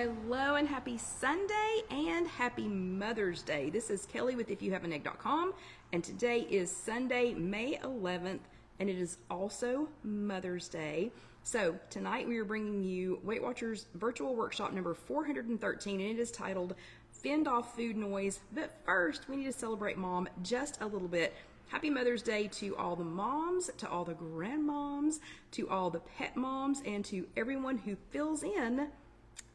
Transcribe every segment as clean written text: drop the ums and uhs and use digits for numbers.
hello, and happy Sunday and happy Mother's Day. This is Kelly with IfYouHaveAnEgg.com, and today is Sunday, May 11th, and it is also Mother's Day. So tonight we are bringing you Weight Watchers virtual workshop number 413, and it is titled Fend Off Food Noise. But first, we need to celebrate Mom just a little bit. Happy Mother's Day to all the moms, to all the grandmoms, to all the pet moms, and to everyone who fills in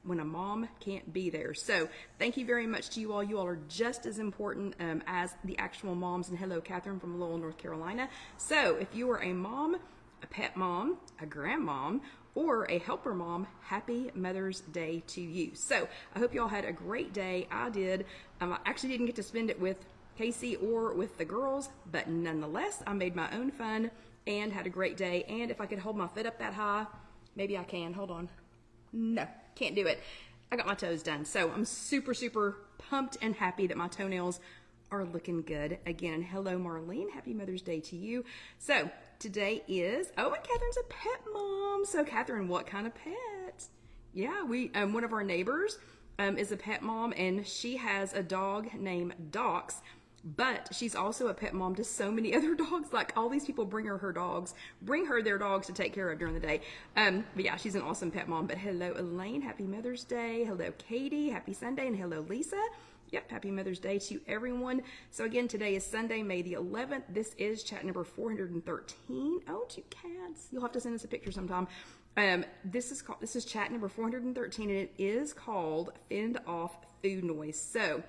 when a mom can't be there. So thank you very much to you all. You all are just as important as the actual moms. And hello, Catherine from Lowell, North Carolina. So if you are a mom, a pet mom, a grandmom, or a helper mom, happy Mother's Day to you. So I hope you all had a great day. I did. I actually didn't get to spend it with Casey or with the girls, but nonetheless, I made my own fun and had a great day. And if I could hold my foot up that high, maybe I can. Hold on. No, can't do it. I got my toes done. So I'm super, super pumped and happy that my toenails are looking good. Again, hello, Marlene. Happy Mother's Day to you. So today is, oh, and Catherine's a pet mom. So Catherine, what kind of pet? Yeah, one of our neighbors is a pet mom, and she has a dog named Dox. But she's also a pet mom to so many other dogs. Like, all these people bring her their dogs to take care of during the day. But yeah, she's an awesome pet mom. But hello, Elaine. Happy Mother's Day. Hello, Katie. Happy Sunday. And hello, Lisa. Yep, happy Mother's Day to everyone. So again, today is Sunday, May the 11th. This is chat number 413. Oh, 2 cats. You'll have to send us a picture sometime. This is chat number 413, and it is called Fend Off Food Noise. So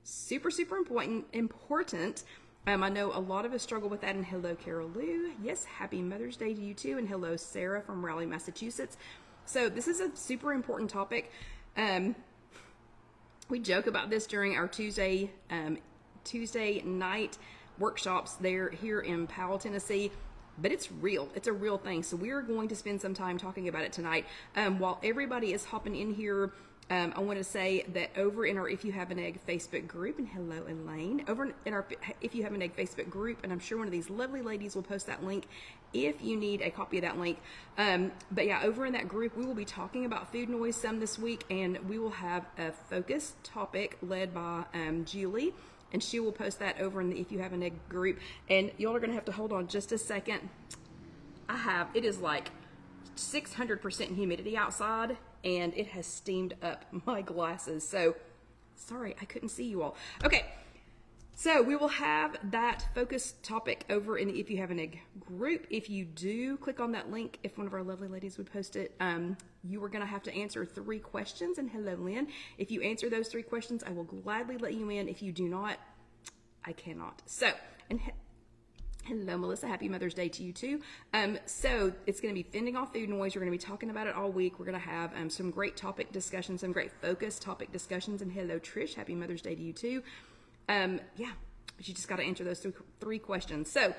super, super important. I know a lot of us struggle with that. And hello, Carol Lou. Yes, happy Mother's Day to you too. And hello, Sarah from Raleigh, Massachusetts. So this is a super important topic. We joke about this during our Tuesday night workshops here in Powell, Tennessee. But it's real. It's a real thing. So we're going to spend some time talking about it tonight. While everybody is hopping in here, I want to say that over in our If You Have an Egg Facebook group, and hello, Elaine, over in our If You Have an Egg Facebook group, and I'm sure one of these lovely ladies will post that link if you need a copy of that link. But yeah, over in that group, we will be talking about food noise some this week, and we will have a focused topic led by Julie, and she will post that over in the If You Have an Egg group. And y'all are going to have to hold on just a second. It is like 600% humidity outside, and it has steamed up my glasses. So sorry, I couldn't see you all. Okay, so we will have that focused topic over in the If You Have an Egg group. If you do click on that link, if one of our lovely ladies would post it, you are going to have to answer 3 questions. And hello, Lynn. If you answer those 3 questions, I will gladly let you in. If you do not, I cannot. So, and hello, Melissa. Happy Mother's Day to you too. So it's going to be fending off food noise. We're going to be talking about it all week. We're going to have some great topic discussions, some great focused topic discussions. And hello, Trish. Happy Mother's Day to you too. Yeah, but you just got to answer those 3 questions. So,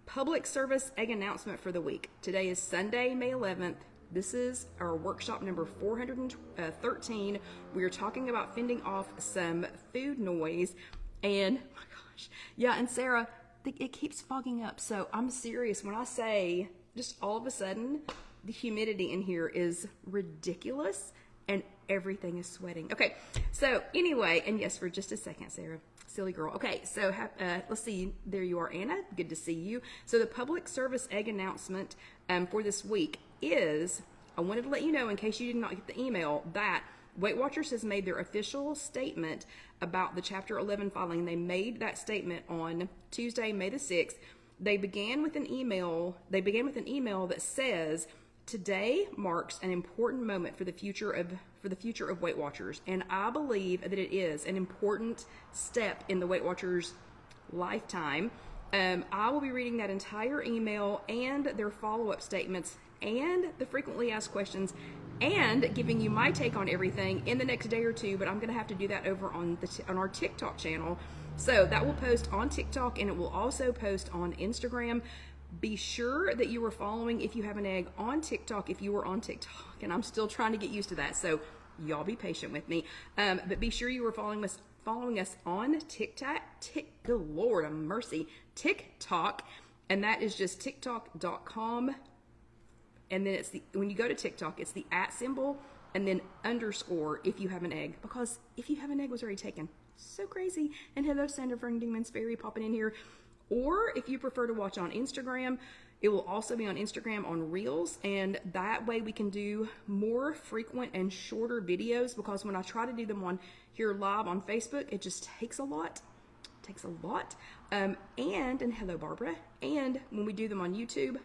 public service egg announcement for the week. Today is Sunday, May 11th. This is our workshop number 413. We are talking about fending off some food noise. And, oh my gosh, yeah, and Sarah, it keeps fogging up. So I'm serious when I say just all of a sudden the humidity in here is ridiculous and everything is sweating. Okay, so anyway, and yes, for just a second, Sarah, silly girl. Okay, so let's see. There you are, Anna. Good to see you. So the public service egg announcement for this week is, I wanted to let you know in case you did not get the email, that Weight Watchers has made their official statement about the Chapter 11 filing. They made that statement on Tuesday, May the 6th. They began with an email that says, "Today marks an important moment for the future of Weight Watchers," and I believe that it is an important step in the Weight Watchers lifetime. I will be reading that entire email and their follow-up statements and the frequently asked questions, and giving you my take on everything in the next day or 2, but I'm going to have to do that over on our TikTok channel. So that will post on TikTok, and it will also post on Instagram. Be sure that you are following If You Have an Egg on TikTok if you are on TikTok, and I'm still trying to get used to that, so y'all be patient with me. But be sure you are following us on TikTok. Good Lord of mercy, TikTok, and that is just tiktok.com. And then when you go to TikTok, it's the @ symbol and then underscore if you have an egg, because if you have an egg was already taken. So crazy. And hello, Sandra from Dingman's Ferry popping in here. Or if you prefer to watch on Instagram, it will also be on Instagram on Reels, and that way we can do more frequent and shorter videos, because when I try to do them on here live on Facebook, it just takes a lot. And hello, Barbara. And when we do them on YouTube,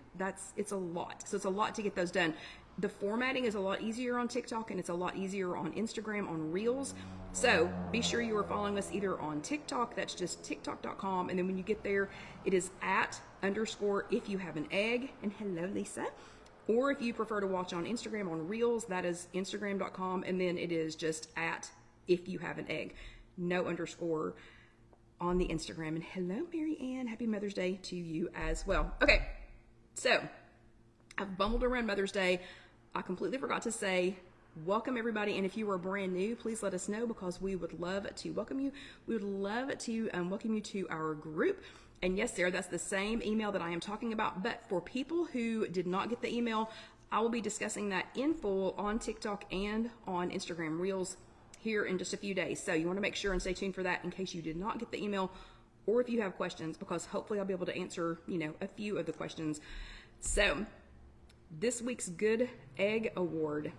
it's a lot. So it's a lot to get those done. The formatting is a lot easier on TikTok, and it's a lot easier on Instagram on Reels. So be sure you are following us either on TikTok, that's just tiktok.com, and then when you get there, it is @_ if you have an egg, and hello, Lisa. Or if you prefer to watch on Instagram on Reels, that is instagram.com, and then it is just @if you have an egg, no underscore on the Instagram. And hello, Mary Ann, happy Mother's Day to you as well. Okay, so I've bumbled around Mother's Day. I completely forgot to say welcome everybody, and if you are brand new, please let us know, because we would love to welcome you. We would love to welcome you to our group. And yes, Sarah, that's the same email that I am talking about, but for people who did not get the email, I will be discussing that in full on TikTok and on Instagram Reels here in just a few days. So you want to make sure and stay tuned for that in case you did not get the email, or if you have questions, because hopefully I'll be able to answer, a few of the questions. So this week's Good Egg Award.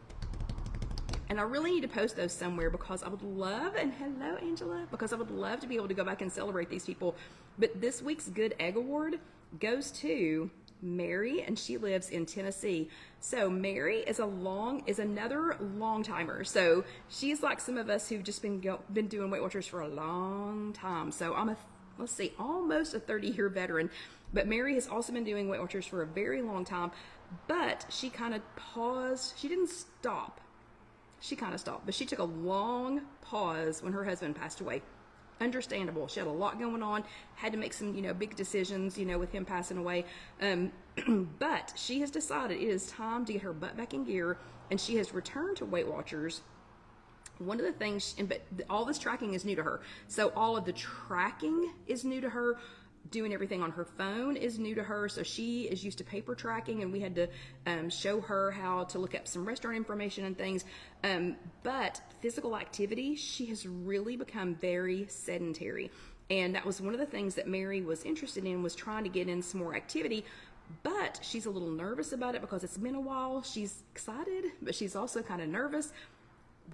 And I really need to post those somewhere, because I would love, and hello, Angela, because I would love to be able to go back and celebrate these people. But this week's Good Egg Award goes to Mary, and she lives in Tennessee. So Mary is another long timer. So she's like some of us who've just been doing Weight Watchers for a long time. So I'm almost a 30-year veteran. But Mary has also been doing Weight Watchers for a very long time. But she kind of paused. She didn't stop. She kind of stopped, but she took a long pause when her husband passed away. Understandable. She had a lot going on, had to make some, big decisions, with him passing away. But she has decided it is time to get her butt back in gear, and she has returned to Weight Watchers. One of the things, but all this tracking is new to her. So all of the tracking is new to her. Doing everything on her phone is new to her, so she is used to paper tracking, and we had to show her how to look up some restaurant information and things. But physical activity, she has really become very sedentary, and that was one of the things that Mary was interested in, was trying to get in some more activity. But she's a little nervous about it because it's been a while. She's excited, but she's also kind of nervous.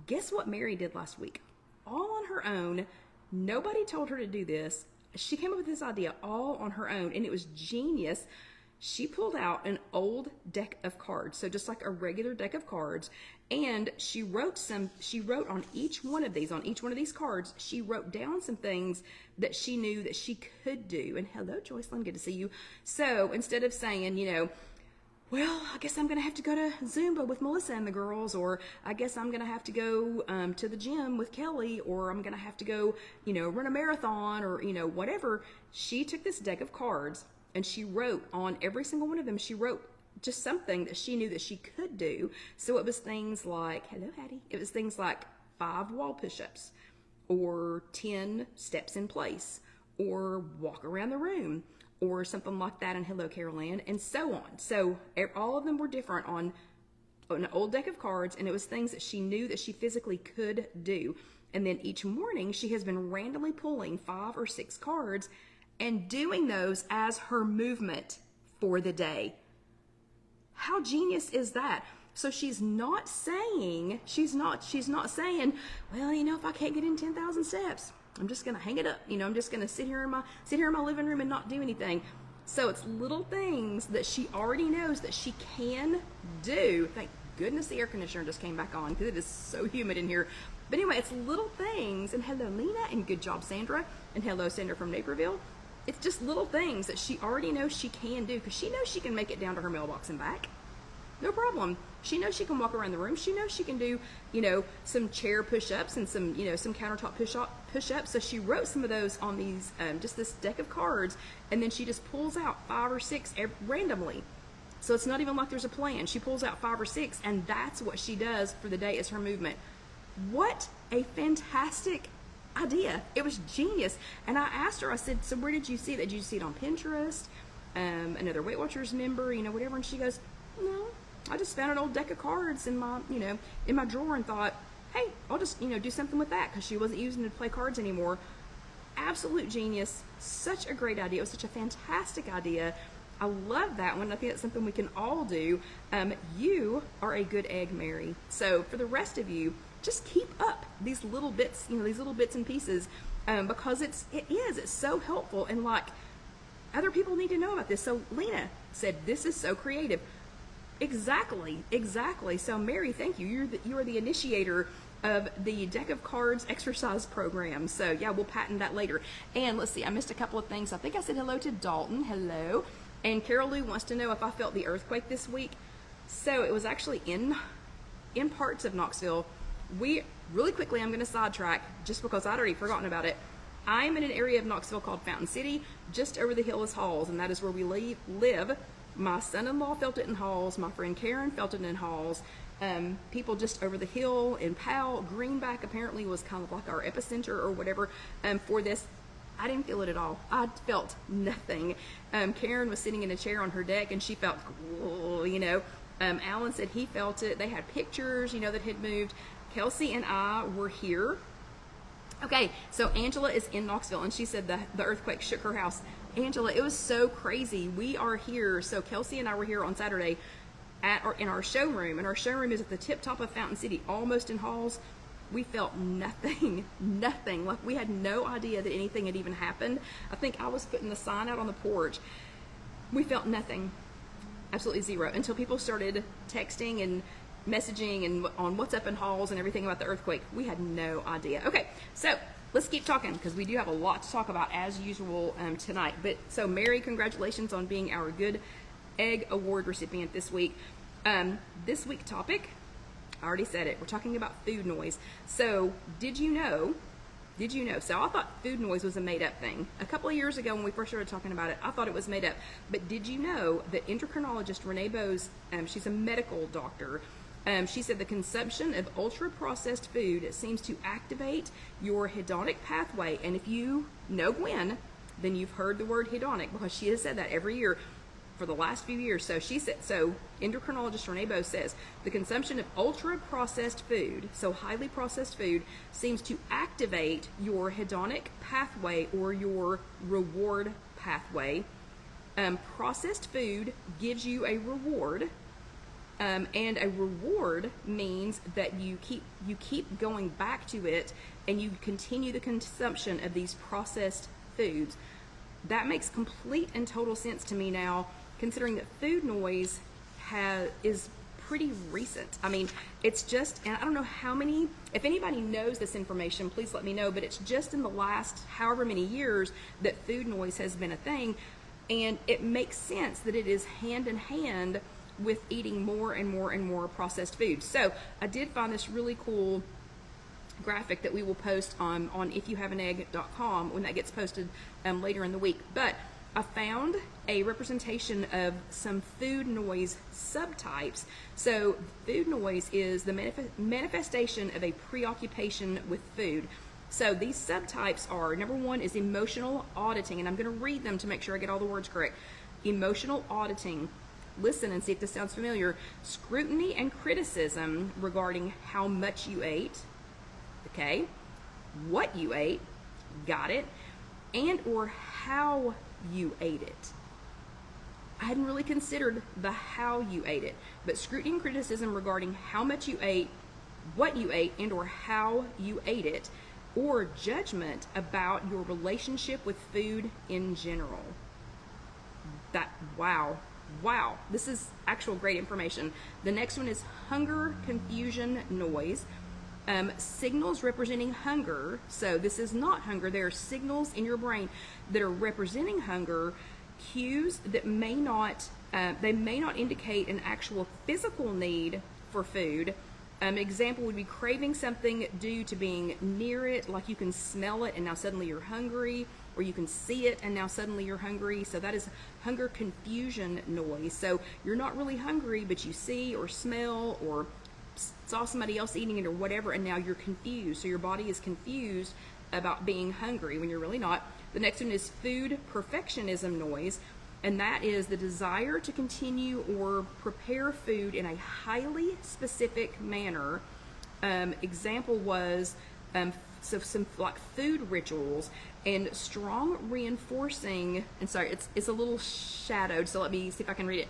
Guess what Mary did last week? All on her own. Nobody told her to do this. She came up with this idea all on her own, and it was genius. She pulled out an old deck of cards, so just like a regular deck of cards, and she wrote on each one of these cards, she wrote down some things that she knew that she could do. And hello, Joycelyn, good to see you. So instead of saying, well, I guess I'm going to have to go to Zumba with Melissa and the girls, or I guess I'm going to have to go to the gym with Kelly, or I'm going to have to go, run a marathon, or, whatever. She took this deck of cards and she wrote on every single one of them, she wrote just something that she knew that she could do. So it was things like, hello, Hattie. It was things like 5 wall push-ups, or 10 steps in place, or walk around the room, or something like that, and hello, Carol Ann, and so on. So all of them were different on an old deck of cards, and it was things that she knew that she physically could do. And then each morning, she has been randomly pulling 5 or 6 cards and doing those as her movement for the day. How genius is that? So she's not saying, well, if I can't get in 10,000 steps, I'm just going to hang it up. I'm just going to sit here in my living room and not do anything. So it's little things that she already knows that she can do. Thank goodness the air conditioner just came back on, because it is so humid in here. But anyway, it's little things. And hello, Lena, and good job, Sandra. And hello, Sandra from Naperville. It's just little things that she already knows she can do, because she knows she can make it down to her mailbox and back. No problem. She knows she can walk around the room. She knows she can do, some chair push-ups and some countertop push-ups. So she wrote some of those on these, just this deck of cards, and then she just pulls out 5 or 6 randomly. So it's not even like there's a plan. She pulls out 5 or 6, and that's what she does for the day as her movement. What a fantastic idea. It was genius. And I asked her, I said, so where did you see that? Did you see it on Pinterest? Another Weight Watchers member, whatever? And she goes, no, I just found an old deck of cards in my, in my drawer and thought, hey, I'll just, do something with that, because she wasn't using it to play cards anymore. Absolute genius. Such a great idea. It was such a fantastic idea. I love that one. I think that's something we can all do. You are a good egg, Mary. So for the rest of you, just keep up these little bits, these little bits and pieces, because it's so helpful, and like, other people need to know about this. So Lena said, this is so creative. Exactly. So Mary, thank you. You are the initiator of the deck of cards exercise program. So yeah, we'll patent that later. And let's see, I missed a couple of things. I think I said hello to Dalton. Hello. And Carol Lou wants to know if I felt the earthquake this week. So it was actually in parts of Knoxville. Really quickly, I'm going to sidetrack just because I'd already forgotten about it. I'm in an area of Knoxville called Fountain City. Just over the hill is Halls, and that is where we live. My son-in-law felt it in Halls. My friend Karen felt it in Halls. People just over the hill in Powell, Greenback apparently was kind of like our epicenter or whatever for this. I didn't feel it at all. I felt nothing. Karen was sitting in a chair on her deck, and she felt, Alan said he felt it. They had pictures, that had moved. Kelsey and I were here. Okay, so Angela is in Knoxville, and she said the earthquake shook her house. Angela, it was so crazy. We are here. So Kelsey and I were here on Saturday in our showroom, and our showroom is at the tip top of Fountain City, almost in Halls. We felt nothing. Like, we had no idea that anything had even happened. I think I was putting the sign out on the porch. We felt nothing. Absolutely zero, until people started texting and messaging and on WhatsApp and Halls and everything about the earthquake. We had no idea. Okay, so let's keep talking, because we do have a lot to talk about as usual tonight. But so Mary, congratulations on being our Good Egg Award recipient this week. This week topic, I already said it. We're talking about food noise. So did you know? So I thought food noise was a made-up thing. A couple of years ago when we first started talking about it, I thought it was made up. But did you know that endocrinologist Renee Bose, she's a medical doctor, she said the consumption of ultra-processed food seems to activate your hedonic pathway. And if you know Gwen, then you've heard the word hedonic, because she has said that every year for the last few years. So she said, endocrinologist Renee Bose says the consumption of ultra-processed food, so highly processed food, seems to activate your hedonic pathway or your reward pathway. Processed food gives you a reward. And a reward means that you keep going back to it, and you continue the consumption of these processed foods. That makes complete and total sense to me now, considering that food noise is pretty recent. I mean, it's just, and I don't know how many, if anybody knows this information, please let me know, but it's just in the last however many years that food noise has been a thing, and it makes sense that it is hand in hand with eating more and more and more processed food. So I did find this really cool graphic that we will post on IfYouHaveAnEgg.com when that gets posted later in the week. But I found a representation of some food noise subtypes. So food noise is the manifestation of a preoccupation with food. So these subtypes are, number one is emotional auditing, and I'm going to read them to make sure I get all the words correct. Emotional auditing. Listen and see if this sounds familiar. Scrutiny and criticism regarding how much you ate, okay, what you ate, got it, and or how you ate it. I hadn't really considered the how you ate it, but scrutiny and criticism regarding how much you ate, what you ate, and or how you ate it, or judgment about your relationship with food in general. Wow, this is actual great information. The next one is hunger, confusion, noise. Signals representing hunger. So this is not hunger. There are signals in your brain that are representing hunger, cues that may not indicate an actual physical need for food. An example would be craving something due to being near it, like you can smell it and now suddenly you're hungry, or you can see it and now suddenly you're hungry. So that is hunger confusion noise. So you're not really hungry, but you see or smell or saw somebody else eating it or whatever, and now you're confused. So your body is confused about being hungry when you're really not. The next one is food perfectionism noise. and that is the desire to continue or prepare food in a highly specific manner. Example was so some like food rituals and strong reinforcing, and sorry, it's a little shadowed, so let me see if I can read it.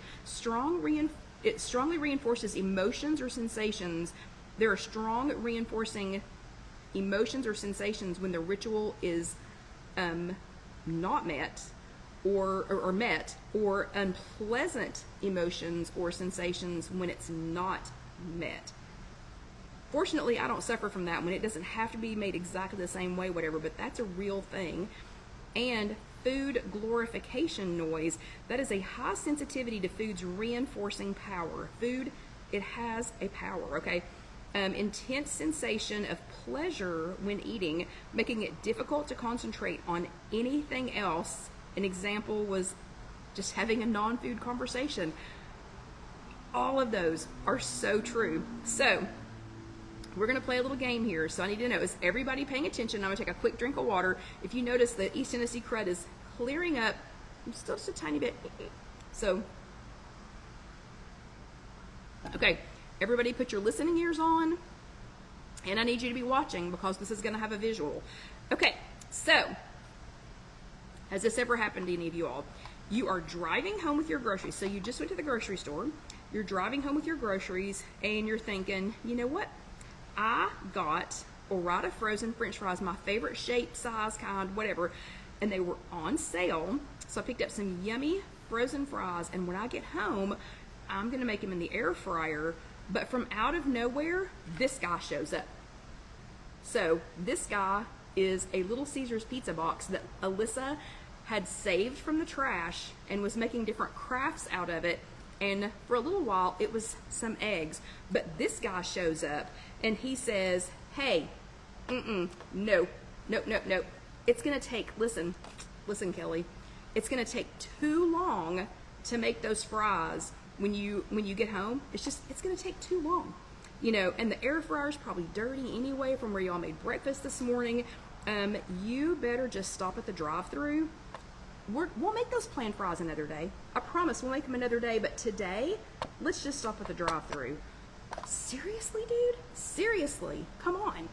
It strongly reinforces emotions or sensations. There are strong reinforcing emotions or sensations when the ritual is not met or met, or unpleasant emotions or sensations when it's not met. Fortunately, I don't suffer from that one. It doesn't have to be made exactly the same way, whatever, but that's a real thing. And food glorification noise, that is a high sensitivity to food's reinforcing power. Food, it has a power, okay? Intense sensation of pleasure when eating, making it difficult to concentrate on anything else. An example was just having a non-food conversation. All of those are so true. So we're going to play a little game here. So I need to know, is everybody paying attention? I'm going to take a quick drink of water. If you notice, the East Tennessee crud is clearing up still just a tiny bit. So, okay, everybody put your listening ears on, and I need you to be watching because this is going to have a visual. Okay, so has this ever happened to any of you all? You are driving home with your groceries. So you just went to the grocery store. You're driving home with your groceries, and you're thinking, you know what? I got Orata frozen French fries, my favorite shape, size, kind, whatever, and they were on sale. So I picked up some yummy frozen fries, and when I get home, I'm going to make them in the air fryer. But from out of nowhere, this guy shows up. So this guy is a Little Caesars pizza box that Alyssa had saved from the trash and was making different crafts out of it. And for a little while, it was some eggs. But this guy shows up, and he says, hey, no. It's going to take, listen, Kelly, it's going to take too long to make those fries when you get home. It's going to take too long. You know, and the air fryer's probably dirty anyway from where y'all made breakfast this morning. You better just stop at the drive-thru. We'll make those planned fries another day. I promise we'll make them another day, but today, let's just stop at the drive-thru. Seriously, dude? Seriously? Come on.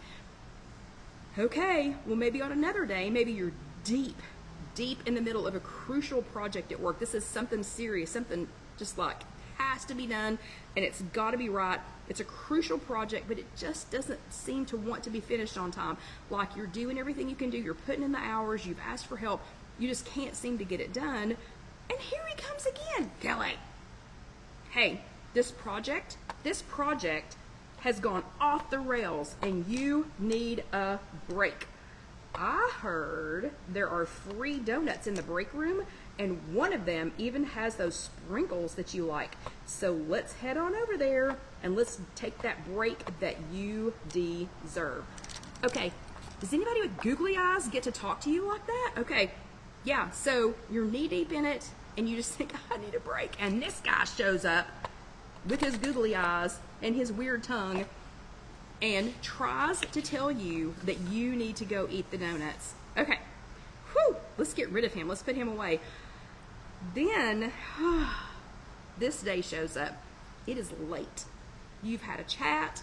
Okay, well, maybe on another day, maybe you're deep in the middle of a crucial project at work. This is something serious, something just like has to be done, and it's got to be right. It's a crucial project, but it just doesn't seem to want to be finished on time. Like you're doing everything you can do, you're putting in the hours, you've asked for help, you just can't seem to get it done. And here he comes again, Kelly. Hey, this project has gone off the rails, and you need a break. I heard there are free donuts in the break room, and one of them even has those sprinkles that you like. So let's head on over there and let's take that break that you deserve. Okay, does anybody with googly eyes get to talk to you like that? Okay, yeah, so you're knee deep in it and you just think, I need a break. And this guy shows up with his googly eyes and his weird tongue and tries to tell you that you need to go eat the donuts. Okay, whew, let's get rid of him. Let's put him away. Then, this day shows up. It is late. You've had a chat.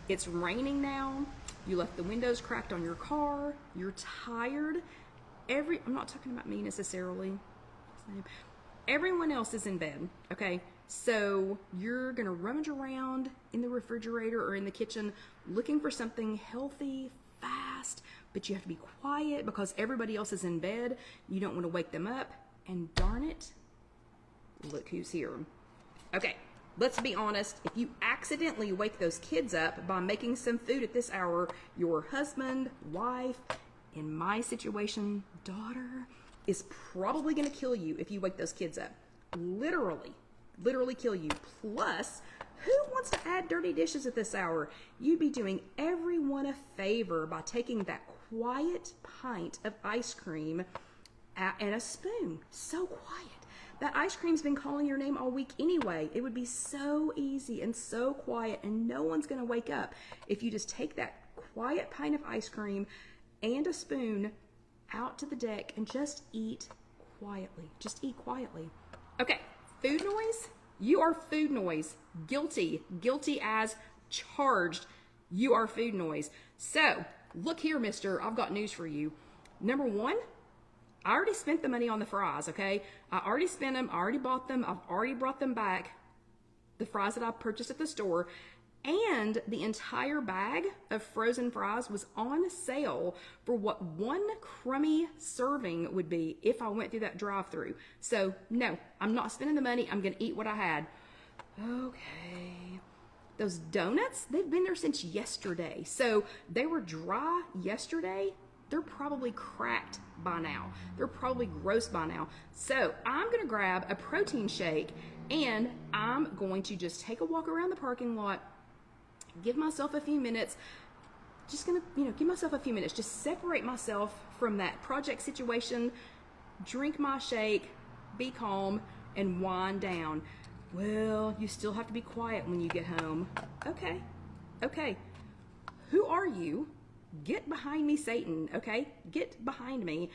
It's raining now. You left the windows cracked on your car. You're tired. I'm not talking about me necessarily. Everyone else is in bed, okay? So you're gonna rummage around in the refrigerator or in the kitchen looking for something healthy, fast, but you have to be quiet because everybody else is in bed. You don't want to wake them up, and darn it, look who's here. Okay, let's be honest. If you accidentally wake those kids up by making some food at this hour, your husband, wife, in my situation, daughter, is probably going to kill you if you wake those kids up. Literally kill you. Plus, who wants to add dirty dishes at this hour? You'd be doing everyone a favor by taking that quiet pint of ice cream and a spoon. So quiet. That ice cream's been calling your name all week anyway. It would be so easy and so quiet, and no one's going to wake up if you just take that quiet pint of ice cream and a spoon out to the deck and just eat quietly. Just eat quietly. Okay, food noise. You are food noise. Guilty. Guilty as charged. You are food noise. So, look here, mister. I've got news for you. Number one, I already spent the money on the fries, okay? I already spent them. I already bought them. I've already brought them back. The fries that I purchased at the store. And the entire bag of frozen fries was on sale for what one crummy serving would be if I went through that drive-thru. So, no, I'm not spending the money. I'm going to eat what I had. Okay. Those donuts, they've been there since yesterday. So, they were dry yesterday. They're probably cracked by now. They're probably gross by now. So, I'm going to grab a protein shake and I'm going to just take a walk around the parking lot. Give myself a few minutes, just gonna, give myself a few minutes, just separate myself from that project situation, drink my shake, be calm, and wind down. Well, you still have to be quiet when you get home. Okay. Who are you? Get behind me, Satan, okay? Get behind me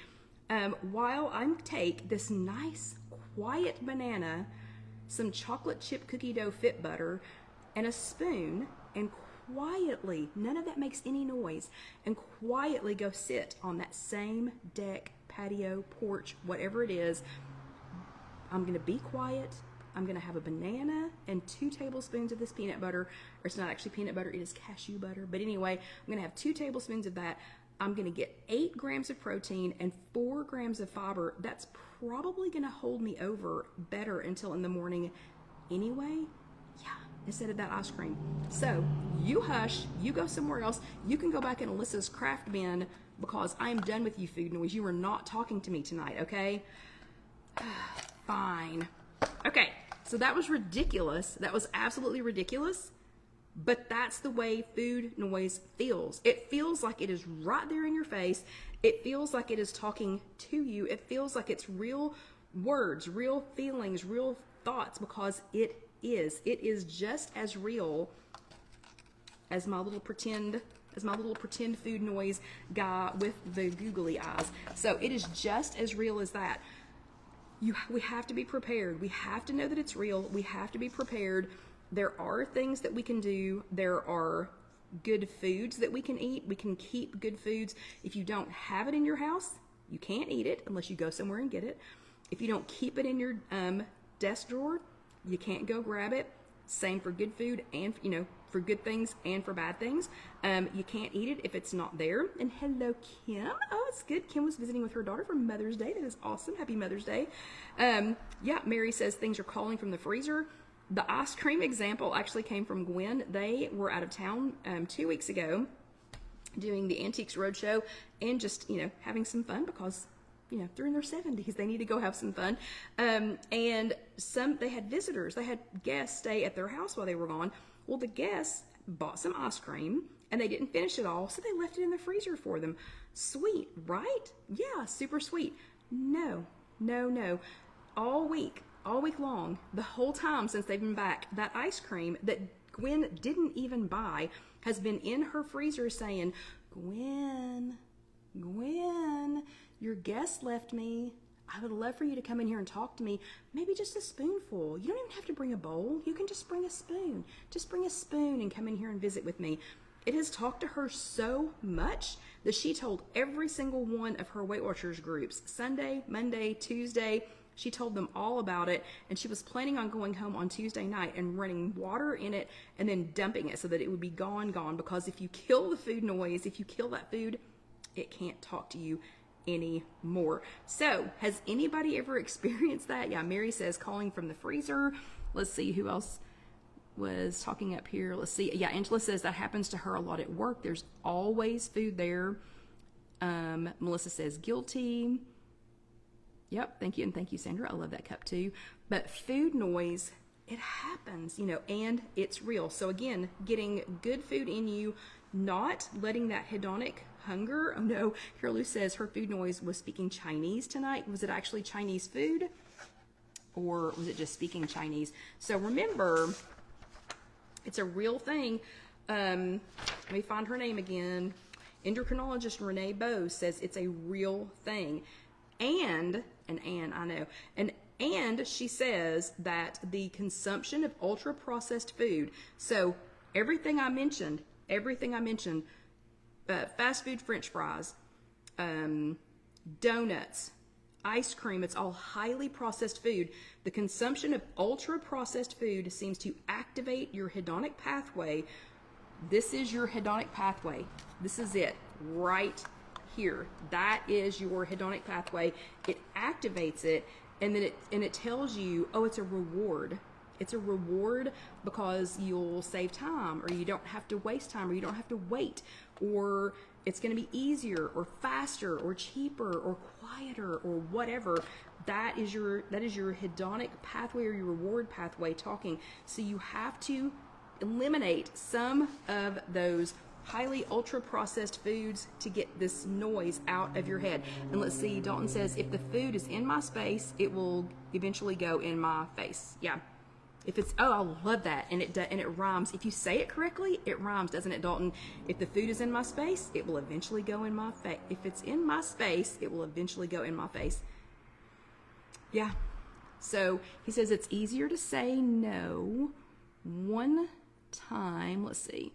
while I take this nice, quiet banana, some chocolate chip cookie dough fit butter, and a spoon, and quietly, none of that makes any noise, and quietly go sit on that same deck, patio, porch, whatever it is. I'm going to be quiet. I'm going to have a banana and 2 tablespoons of this peanut butter. Or it's not actually peanut butter, it is cashew butter. But anyway, I'm going to have 2 tablespoons of that. I'm going to get 8 grams of protein and 4 grams of fiber. That's probably going to hold me over better until in the morning anyway. Yeah. Instead of that ice cream. So you hush, you go somewhere else. You can go back in Alyssa's craft bin because I am done with you, food noise. You are not talking to me tonight, okay? Fine. Okay, so that was ridiculous. That was absolutely ridiculous. But that's the way food noise feels. It feels like it is right there in your face. It feels like it is talking to you. It feels like it's real words, real feelings, real thoughts, because it is just as real as my little pretend food noise guy with the googly eyes. So it is just as real as that. We have to be prepared. We have to know that it's real. We have to be prepared. There are things that we can do. There are good foods that we can eat. We can keep good foods. If you don't have it in your house, you can't eat it unless you go somewhere and get it. If you don't keep it in your desk drawer, you can't go grab it. Same for good food and, for good things and for bad things. You can't eat it if it's not there. And hello, Kim. Oh, it's good. Kim was visiting with her daughter for Mother's Day. That is awesome. Happy Mother's Day. Yeah, Mary says things are calling from the freezer. The ice cream example actually came from Gwen. They were out of town 2 weeks ago doing the Antiques Roadshow and just, having some fun because they're in their 70s. They need to go have some fun. And they had visitors. They had guests stay at their house while they were gone. Well, the guests bought some ice cream and they didn't finish it all, so they left it in the freezer for them. Sweet, right? Yeah, super sweet. No. All week long, the whole time since they've been back, that ice cream that Gwen didn't even buy has been in her freezer saying, Gwen, your guest left me. I would love for you to come in here and talk to me. Maybe just a spoonful. You don't even have to bring a bowl. You can just bring a spoon. Just bring a spoon and come in here and visit with me. It has talked to her so much that she told every single one of her Weight Watchers groups, Sunday, Monday, Tuesday, she told them all about it, and she was planning on going home on Tuesday night and running water in it and then dumping it so that it would be gone, because if you kill the food noise, if you kill that food, it can't talk to you anymore. So, has anybody ever experienced that? Yeah, Mary says calling from the freezer. Let's see who else was talking up here. Let's see. Yeah, Angela says that happens to her a lot at work. There's always food there. Melissa says guilty. Yep, thank you, and thank you, Sandra. I love that cup too. But food noise, it happens, and it's real. So again, getting good food in you, not letting that hedonic hunger. Oh no, Carol says her food noise was speaking Chinese tonight. Was it actually Chinese food? Or was it just speaking Chinese? So remember, it's a real thing. Let me find her name again. Endocrinologist Renee Bose says it's a real thing. And I know. And And she says that the consumption of ultra processed food, so everything I mentioned, fast food French fries, donuts, ice cream, it's all highly processed food. The consumption of ultra processed food seems to activate your hedonic pathway. This is your hedonic pathway. This is it right here. That is your hedonic pathway. It activates it, and then it tells you, oh, it's a reward. It's a reward because you'll save time, or you don't have to waste time, or you don't have to wait, or it's going to be easier or faster or cheaper or quieter or whatever. That is your hedonic pathway or your reward pathway talking. So you have to eliminate some of those highly ultra processed foods to get this noise out of your head. And let's see, Dalton says, if the food is in my space, it will eventually go in my face. Yeah. If it's, oh, I love that. And it rhymes. If you say it correctly, it rhymes, doesn't it, Dalton? If the food is in my space, it will eventually go in my face. If it's in my space, it will eventually go in my face. Yeah. So he says it's easier to say no one time. Let's see.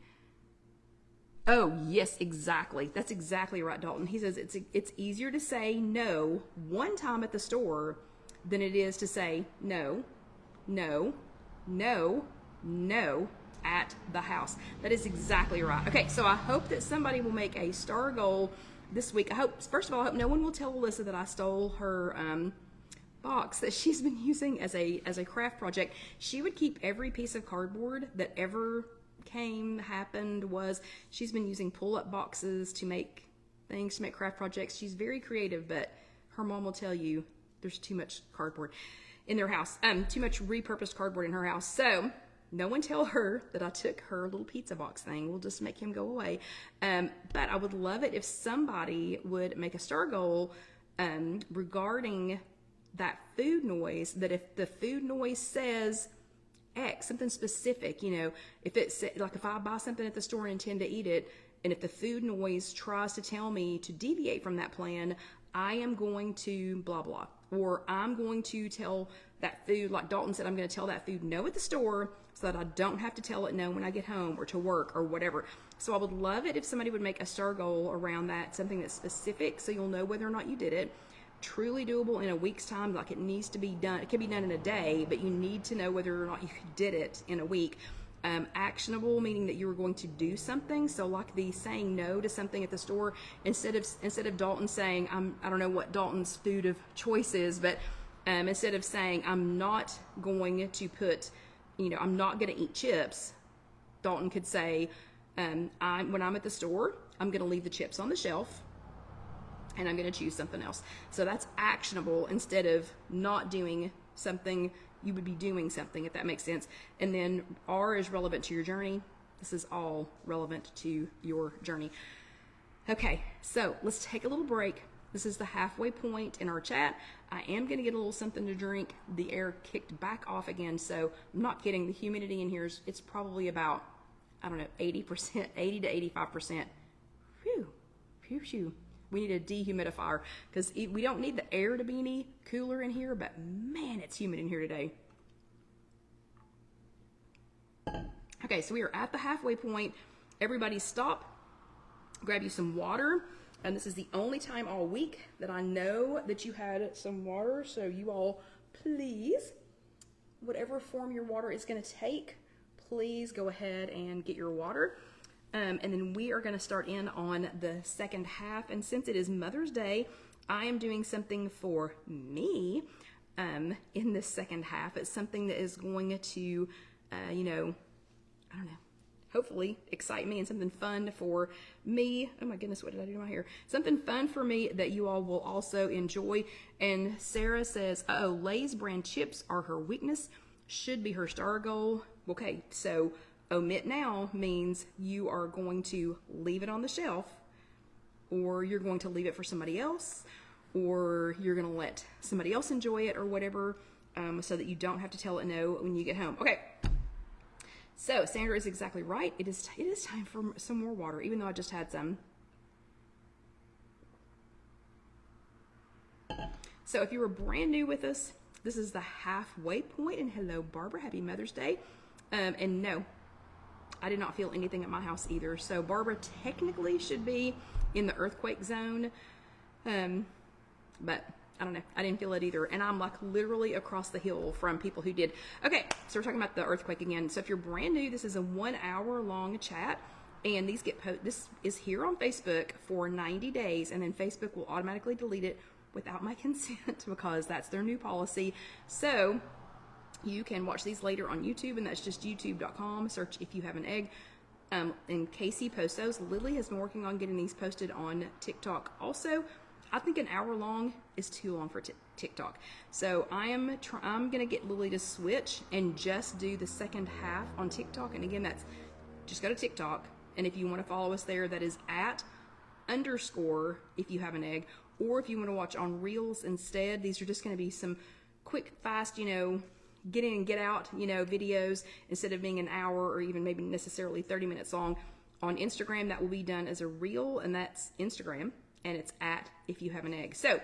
Oh, yes, exactly. That's exactly right, Dalton. He says it's easier to say no one time at the store than it is to say no, no, no, no at the house. That is exactly right. Okay, so I hope that somebody will make a star goal this week. I hope, first of all, I hope no one will tell Alyssa that I stole her box that she's been using as a craft project. She would keep every piece of cardboard that ever she's been using pull-up boxes to make things, to make craft projects. She's very creative, but her mom will tell you there's too much cardboard in their house, too much repurposed cardboard in her house. So no one tell her that I took her little pizza box thing. We'll just make him go away. But I would love it if somebody would make a star goal regarding that food noise, that if the food noise says X, something specific, you know, if it's like if I buy something at the store and intend to eat it, and if the food noise tries to tell me to deviate from that plan, I am going to blah, blah. Or I'm going to tell that food, like Dalton said, I'm going to tell that food no at the store so that I don't have to tell it no when I get home or to work or whatever. So I would love it if somebody would make a star goal around that, something that's specific so you'll know whether or not you did it. Truly doable in a week's time, like it needs to be done. It can be done in a day, but you need to know whether or not you did it in a week. Actionable, meaning that you were going to do something. So like the saying no to something at the store, instead of Dalton saying, I don't know what Dalton's food of choice is, but instead of saying I'm not going to put, I'm not going to eat chips, Dalton could say, when I'm at the store, I'm going to leave the chips on the shelf and I'm going to choose something else. So that's actionable. Instead of not doing something, you would be doing something, if that makes sense. And then R is relevant to your journey. This is all relevant to your journey. Okay, so let's take a little break. This is the halfway point in our chat. I am going to get a little something to drink. The air kicked back off again, so I'm not kidding. The humidity in here it's probably about, 80%, 80 to 85%. Phew, phew, phew. We need a dehumidifier because we don't need the air to be any cooler in here, but man, it's humid in here today. Okay, so we are at the halfway point. Everybody stop, grab you some water. And this is the only time all week that I know that you had some water. So you all, please, whatever form your water is going to take, please go ahead and get your water. And then we are going to start in on the second half. And since it is Mother's Day, I am doing something for me in this second half. It's something that is going to, hopefully excite me, and something fun for me. Oh my goodness, what did I do to my hair? Something fun for me that you all will also enjoy. And Sarah says, Lay's brand chips are her weakness, should be her star goal. Okay, so omit now means you are going to leave it on the shelf, or you're going to leave it for somebody else, or you're going to let somebody else enjoy it or whatever, so that you don't have to tell it no when you get home. Okay. So Sandra is exactly right. It is time for some more water, even though I just had some. So if you were brand new with us, This is the halfway point, and hello, Barbara, happy Mother's Day. And no, I did not feel anything at my house either. So Barbara technically should be in the earthquake zone, but I don't know. I didn't feel it either. And I'm like literally across the hill from people who did. Okay, so we're talking about the earthquake again. So if you're brand new, this is a 1 hour long chat. And these this is here on Facebook for 90 days. And then Facebook will automatically delete it without my consent because that's their new policy. So you can watch these later on YouTube, and that's just youtube.com. Search If You Have an Egg. And Casey posts those. Lily has been working on getting these posted on TikTok also. I think an hour long is too long for TikTok. So I'm going to get Lily to switch and just do the second half on TikTok. And again, that's just go to TikTok. And if you want to follow us there, that is @_ If You Have an Egg. Or if you want to watch on Reels instead, these are just going to be some quick, fast, get in and get out, videos instead of being an hour or even maybe necessarily 30 minutes long. On Instagram, that will be done as a reel, and that's Instagram. And it's @If You Have an Egg. So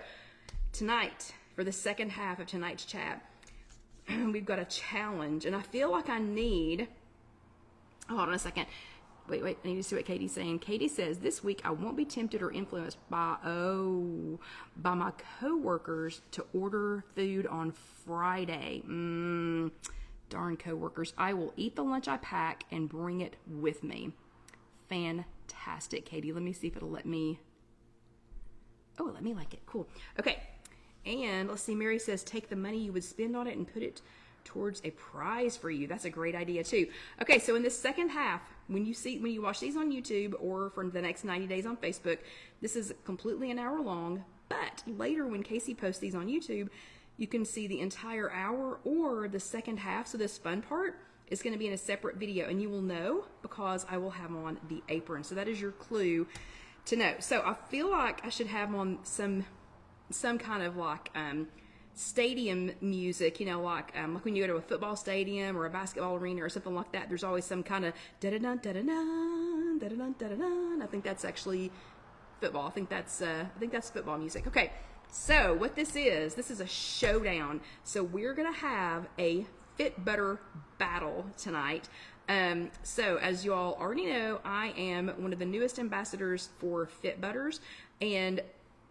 tonight, for the second half of tonight's chat, we've got a challenge, and I feel like I need, hold on a second. Wait, I need to see what Katie's saying. Katie says, this week I won't be tempted or influenced by my coworkers to order food on Friday. Darn coworkers. I will eat the lunch I pack and bring it with me. Fantastic, Katie. Let me see if it'll let me. Oh, let me like it. Cool. Okay. And let's see. Mary says, take the money you would spend on it and put it towards a prize for you. That's a great idea too. Okay. So in this second half, when you watch these on YouTube or for the next 90 days on Facebook, this is completely an hour long, but later when Casey posts these on YouTube, you can see the entire hour or the second half. So this fun part is going to be in a separate video, and you will know because I will have on the apron. So that is your clue to know. So I feel like I should have on some kind of like stadium music, like when you go to a football stadium or a basketball arena or something like that. There's always some kind of da-da-dun, da-da-dun, da-da-dun, da-da-dun. I think that's actually football. I think that's football music. Okay, so what this is a showdown. So we're gonna have a Fit Butter battle tonight. So as you all already know, I am one of the newest ambassadors for Fit Butters, and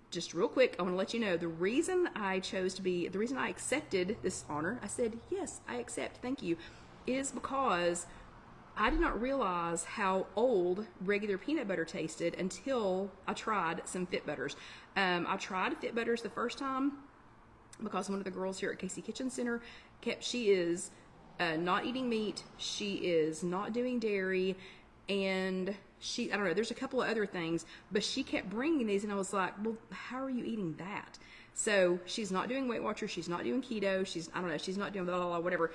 just real quick, I want to let you know the reason I accepted this honor. I said, yes, I accept, thank you, is because I did not realize how old regular peanut butter tasted until I tried some Fit Butters. I tried Fit Butters the first time because one of the girls here at Casey Kitchen Center she is not eating meat, she is not doing dairy, and I don't know, there's a couple of other things, but she kept bringing these, and I was like, well, how are you eating that? So she's not doing Weight Watchers, she's not doing keto, she's not doing blah, blah, blah, whatever.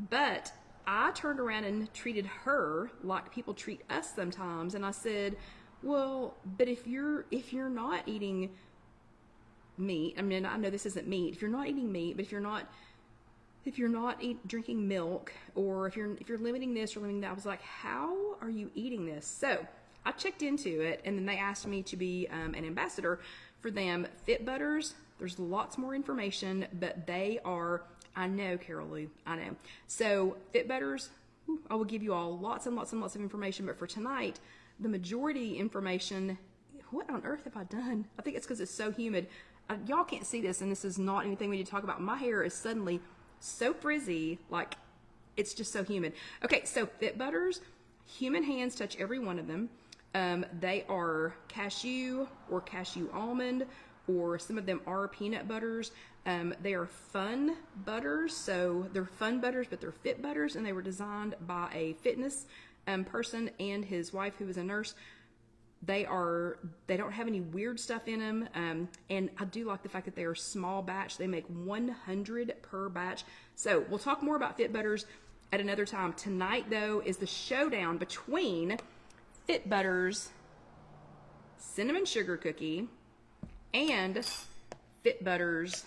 But I turned around and treated her like people treat us sometimes, and I said, well, but if you're not eating meat, I mean, I know this isn't meat, if you're not eating meat, but if you're not drinking milk, or if you're limiting this or limiting that, I was like, how are you eating this? So I checked into it, and then they asked me to be an ambassador for them. Fit Butters, there's lots more information, but they are, I know, Carol Lou, I know. So Fit Butters, I will give you all lots and lots and lots of information, but for tonight, the majority information, what on earth have I done? I think it's because it's so humid. Y'all can't see this, and this is not anything we need to talk about. My hair is suddenly so frizzy, like it's just so humid. Okay, so Fit Butters, human hands touch every one of them. They are cashew or cashew almond, or some of them are peanut butters. They are fun butters, so they're fun butters, but they're Fit Butters, and they were designed by a fitness person and his wife, who was a nurse. They don't have any weird stuff in them, and I do like the fact that they are small batch. They make 100 per batch. So we'll talk more about Fit Butters at another time. Tonight, though, is the showdown between Fit Butters Cinnamon Sugar Cookie and Fit Butters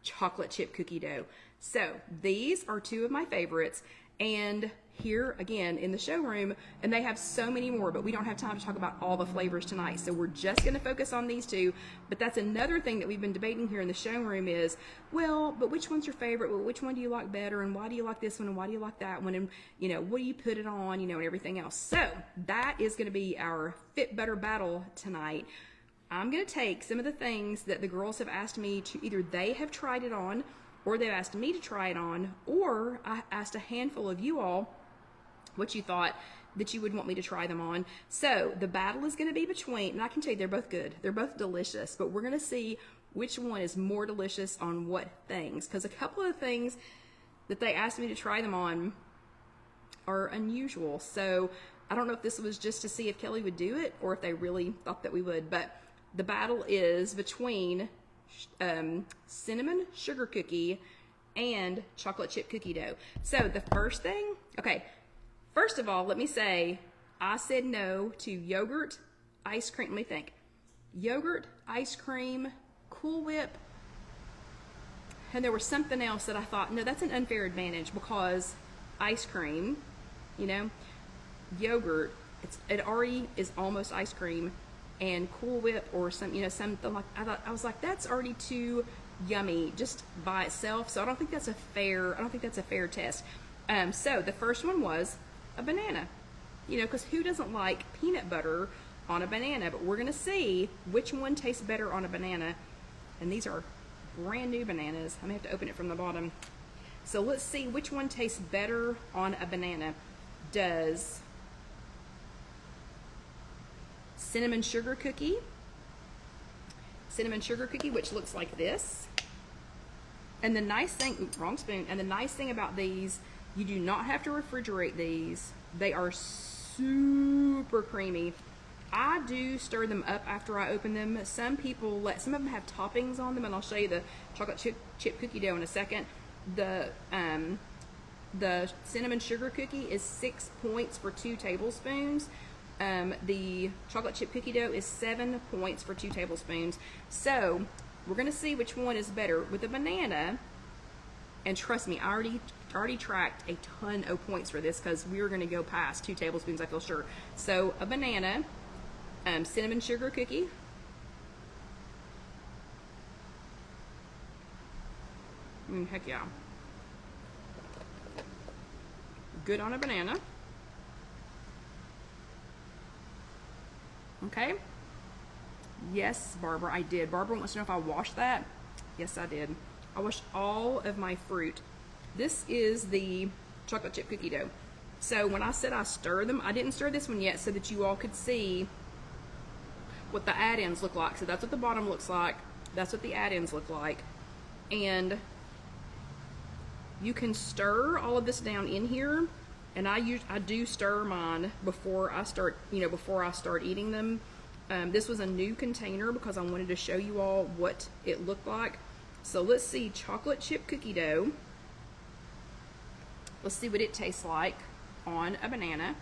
Chocolate Chip Cookie Dough. So these are two of my favorites, and here again in the showroom, and they have so many more, but we don't have time to talk about all the flavors tonight, so we're just going to focus on these two. But that's another thing that we've been debating here in the showroom is, well, but which one's your favorite? Well, which one do you like better, and why do you like this one, and why do you like that one, and you know, what do you put it on, you know, and everything else. So that is going to be our Fit Better battle tonight. I'm going to take some of the things that the girls have asked me to, either they have tried it on, or they've asked me to try it on, or I asked a handful of you all what you thought that you would want me to try them on. So the battle is going to be between, and I can tell you they're both good. They're both delicious, but we're going to see which one is more delicious on what things. Because a couple of the things that they asked me to try them on are unusual. So I don't know if this was just to see if Kelly would do it or if they really thought that we would. But the battle is between cinnamon sugar cookie and chocolate chip cookie dough. So the first thing, okay, first of all, let me say, I said no to yogurt, ice cream. Let me think. Yogurt, ice cream, Cool Whip, and there was something else that I thought, no, that's an unfair advantage because ice cream, you know, yogurt, it already is almost ice cream, and Cool Whip or some, you know, something like, I was like, that's already too yummy just by itself. So I don't think that's a fair test. So the first one was a banana, you know, because who doesn't like peanut butter on a banana? But we're going to see which one tastes better on a banana. And these are brand new bananas. I may have to open it from the bottom. So let's see which one tastes better on a banana. Does cinnamon sugar cookie, which looks like this. And the nice thing, oops, wrong spoon. And the nice thing about these, you do not have to refrigerate these. They are super creamy. I do stir them up after I open them. Some of them have toppings on them, and I'll show you the chocolate chip cookie dough in a second. The cinnamon sugar cookie is 6 points for 2 tablespoons. The chocolate chip cookie dough is 7 points for 2 tablespoons. So we're gonna see which one is better with a banana. And trust me, I already tracked a ton of points for this because we're gonna go past 2 tablespoons, I feel sure. So a banana, cinnamon sugar cookie. Heck yeah. Good on a banana. Okay. Yes, Barbara, I did. Barbara wants to know if I washed that. Yes, I did. I washed all of my fruit. This is the chocolate chip cookie dough. So when I said I stir them, I didn't stir this one yet so that you all could see what the add-ins look like. So that's what the bottom looks like. That's what the add-ins look like. And you can stir all of this down in here. And I do stir mine before I start, eating them. This was a new container because I wanted to show you all what it looked like. So let's see chocolate chip cookie dough. Let's see what it tastes like on a banana.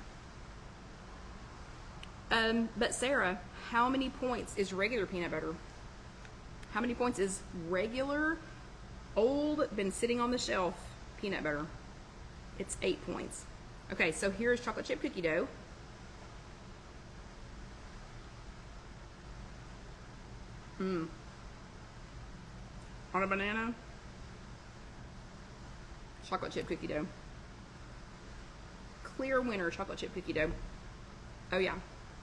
But Sarah, how many points is regular peanut butter? How many points is regular, old, been sitting on the shelf peanut butter? It's 8 points. Okay, so here's chocolate chip cookie dough. On a banana, chocolate chip cookie dough. Clear winner, chocolate chip cookie dough. Oh yeah,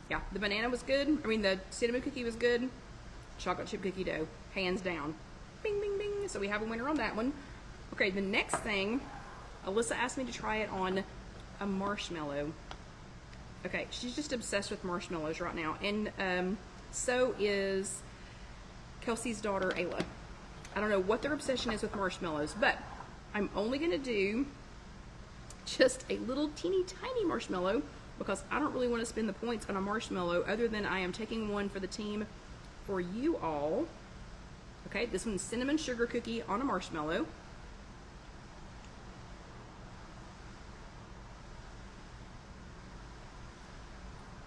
yeah, the banana was good. I mean, the cinnamon cookie was good. Chocolate chip cookie dough, hands down. Bing, bing, bing. So we have a winner on that one. Okay, the next thing, Alyssa asked me to try it on a marshmallow. Okay, she's just obsessed with marshmallows right now, and so is Kelsey's daughter Ayla. I don't know what their obsession is with marshmallows, but I'm only gonna do just a little teeny tiny marshmallow because I don't really want to spend the points on a marshmallow other than I am taking one for the team for you all. Okay, this one's cinnamon sugar cookie on a marshmallow.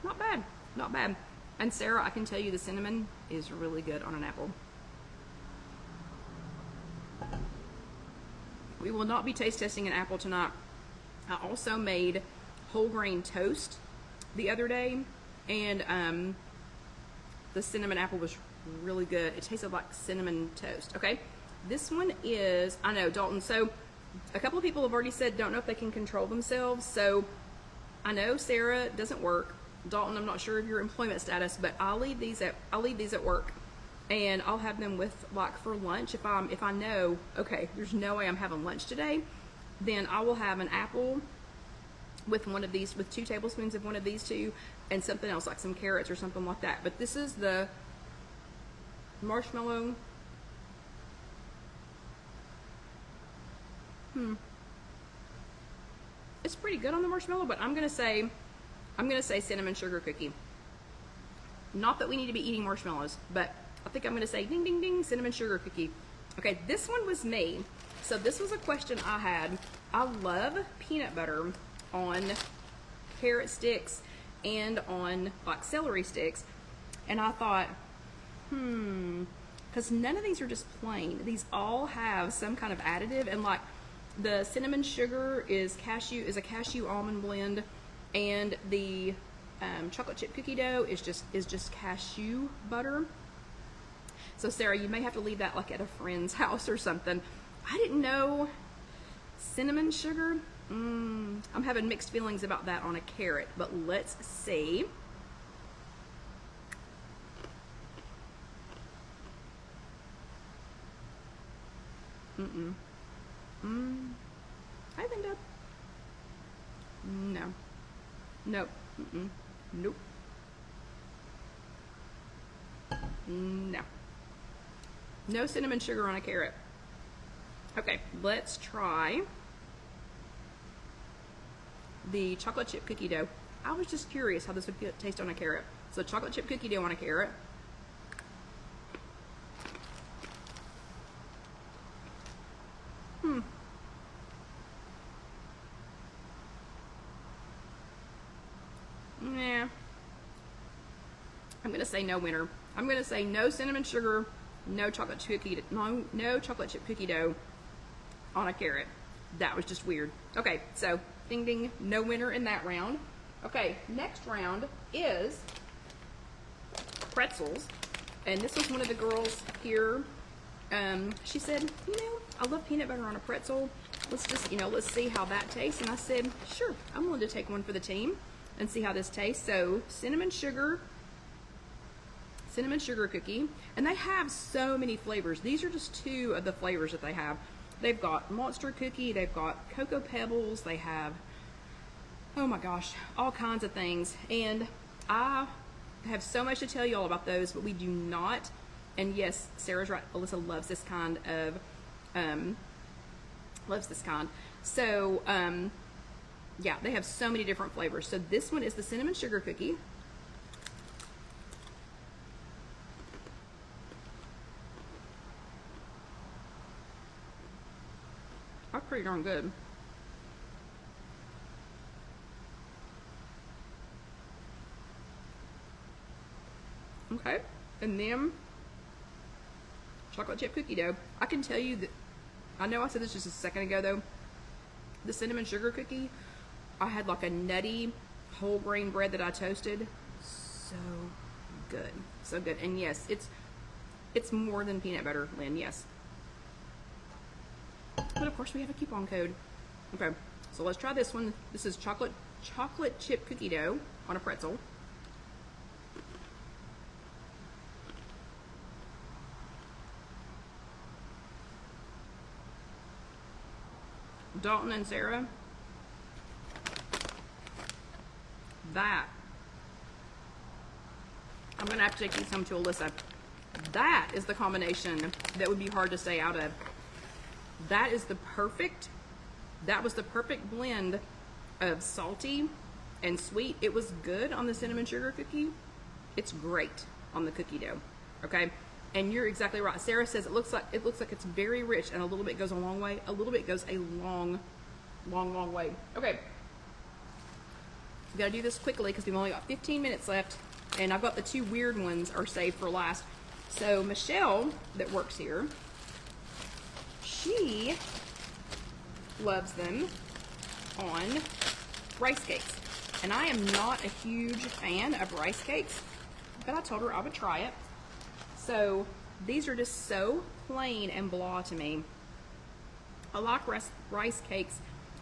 Not bad, not bad. And Sarah, I can tell you the cinnamon is really good on an apple. We will not be taste testing an apple tonight. I also made whole grain toast the other day, and the cinnamon apple was really good. It tasted like cinnamon toast. Okay, this one is, I know, Dalton. So a couple of people have already said don't know if they can control themselves. So I know Sarah doesn't work. Dalton, I'm not sure of your employment status, but I'll leave these at work, and I'll have them with, like, for lunch. If I know, okay, there's no way I'm having lunch today, then I will have an apple with one of these, with 2 tablespoons of one of these two, and something else like some carrots or something like that. But this is the marshmallow. It's pretty good on the marshmallow, but I'm gonna say cinnamon sugar cookie. Not that we need to be eating marshmallows, but I think I'm gonna say ding ding ding cinnamon sugar cookie. Okay, this one was me. So this was a question I had. I love peanut butter on carrot sticks and on, like, celery sticks, and I thought, because none of these are just plain. These all have some kind of additive, and like the cinnamon sugar is a cashew almond blend, and the chocolate chip cookie dough is just cashew butter. So Sarah, you may have to leave that like at a friend's house or something. I didn't know cinnamon sugar. I'm having mixed feelings about that on a carrot, but let's see. I think that. No. Nope. Nope. No. No cinnamon sugar on a carrot. Okay, let's try the chocolate chip cookie dough. I was just curious how this would taste on a carrot. So chocolate chip cookie dough on a carrot. Nah. I'm gonna say no winner. I'm gonna say no cinnamon sugar, no chocolate chip cookie dough on a carrot. That was just weird. Okay, so ding ding, no winner in that round. Okay, next round is pretzels, and this was one of the girls here. She said, I love peanut butter on a pretzel. Let's just, let's see how that tastes. And I said, sure, I'm willing to take one for the team and see how this tastes. So cinnamon sugar cookie, and they have so many flavors. These are just 2 of the flavors that they have. They've got monster cookie, they've got cocoa pebbles, they have, oh my gosh, all kinds of things. And I have so much to tell you all about those, but we do not. And yes, Sarah's right, Alyssa loves this kind of so yeah, they have so many different flavors. So this one is the cinnamon sugar cookie. That's pretty darn good. Okay, and then chocolate chip cookie dough. I can tell you that, I know I said this just a second ago though, the cinnamon sugar cookie, I had like a nutty whole grain bread that I toasted. So good, so good. And yes, it's more than peanut butter, Lynn, yes. But of course we have a coupon code. Okay, so let's try this one. This is chocolate chip cookie dough on a pretzel. Dalton and Sarah, that, I'm gonna have to take these home to Alyssa. That is the combination that would be hard to stay out of. That was the perfect blend of salty and sweet. It was good on the cinnamon sugar cookie. It's great on the cookie dough. Okay, and you're exactly right. Sarah says it looks like it's very rich, and a little bit goes a long way. A little bit goes a long way. Okay, we gotta do this quickly because we've only got 15 minutes left, and I've got the 2 weird ones are saved for last. So Michelle, that works here, she loves them. on rice cakes. And I am not a huge fan of rice cakes, but I told her I would try it. So these are just so plain and blah to me. I like rice cakes